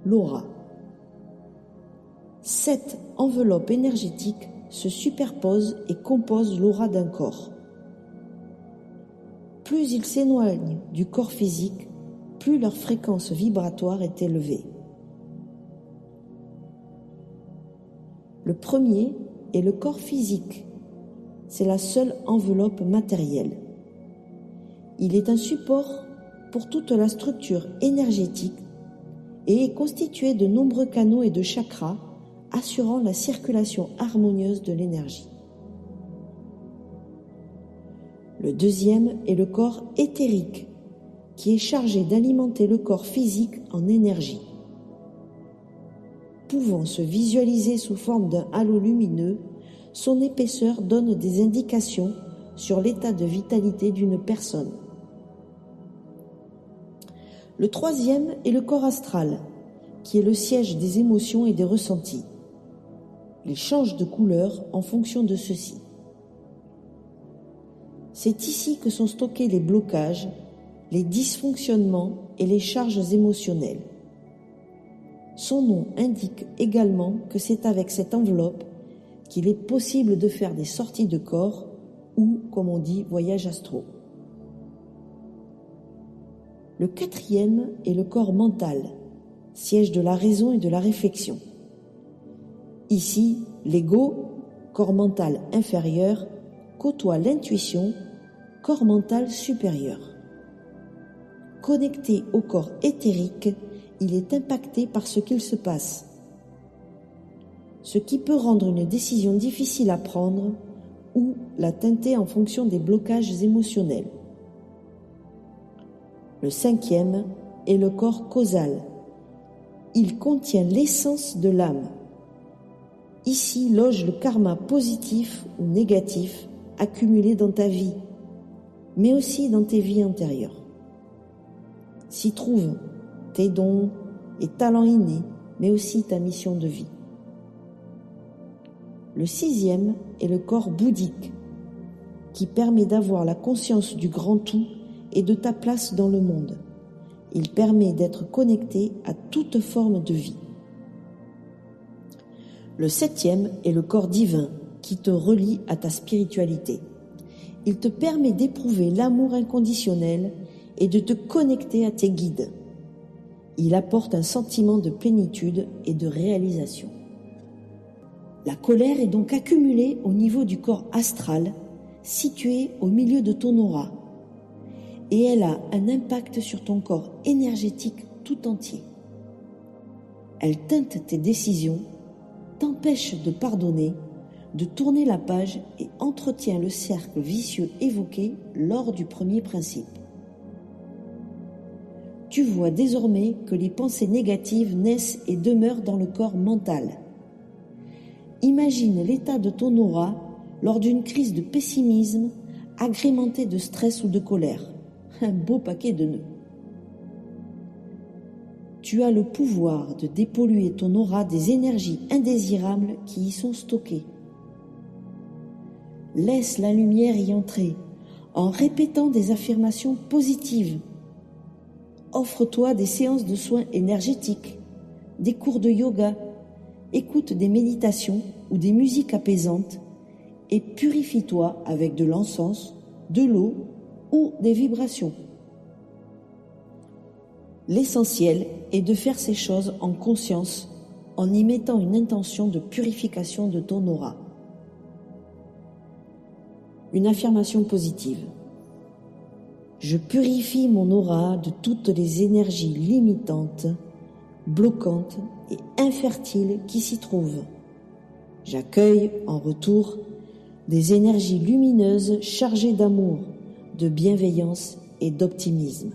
l'aura. 7 enveloppes énergétiques se superposent et composent l'aura d'un corps. Plus ils s'éloignent du corps physique, plus leur fréquence vibratoire est élevée. Le premier est le corps physique. C'est la seule enveloppe matérielle. Il est un support pour toute la structure énergétique et est constitué de nombreux canaux et de chakras assurant la circulation harmonieuse de l'énergie. Le deuxième est le corps éthérique, qui est chargé d'alimenter le corps physique en énergie. Pouvant se visualiser sous forme d'un halo lumineux, son épaisseur donne des indications sur l'état de vitalité d'une personne. Le troisième est le corps astral, qui est le siège des émotions et des ressentis. Il change de couleur en fonction de ceux-ci. C'est ici que sont stockés les blocages, les dysfonctionnements et les charges émotionnelles. Son nom indique également que c'est avec cette enveloppe qu'il est possible de faire des sorties de corps ou, comme on dit, voyages astraux. Le quatrième est le corps mental, siège de la raison et de la réflexion. Ici, l'ego, corps mental inférieur, côtoie l'intuition, corps mental supérieur. Connecté au corps éthérique, il est impacté par ce qu'il se passe, ce qui peut rendre une décision difficile à prendre ou la teinter en fonction des blocages émotionnels. Le cinquième est le corps causal. Il contient l'essence de l'âme. Ici loge le karma positif ou négatif accumulé dans ta vie, mais aussi dans tes vies antérieures. S'y trouvent tes dons et talents innés, mais aussi ta mission de vie. Le sixième est le corps bouddhique, qui permet d'avoir la conscience du grand tout et de ta place dans le monde. Il permet d'être connecté à toute forme de vie. Le septième est le corps divin, qui te relie à ta spiritualité. Il te permet d'éprouver l'amour inconditionnel et de te connecter à tes guides. Il apporte un sentiment de plénitude et de réalisation. La colère est donc accumulée au niveau du corps astral, situé au milieu de ton aura, et elle a un impact sur ton corps énergétique tout entier. Elle teinte tes décisions, t'empêche de pardonner, de tourner la page et entretient le cercle vicieux évoqué lors du premier principe. Tu vois désormais que les pensées négatives naissent et demeurent dans le corps mental. Imagine l'état de ton aura lors d'une crise de pessimisme agrémentée de stress ou de colère. Un beau paquet de nœuds. Tu as le pouvoir de dépolluer ton aura des énergies indésirables qui y sont stockées. Laisse la lumière y entrer en répétant des affirmations positives. Offre-toi des séances de soins énergétiques, des cours de yoga, écoute des méditations ou des musiques apaisantes et purifie-toi avec de l'encens, de l'eau ou des vibrations. L'essentiel est de faire ces choses en conscience en y mettant une intention de purification de ton aura. Une affirmation positive. Je purifie mon aura de toutes les énergies limitantes, bloquantes et infertiles qui s'y trouvent. J'accueille en retour des énergies lumineuses chargées d'amour, de bienveillance et d'optimisme.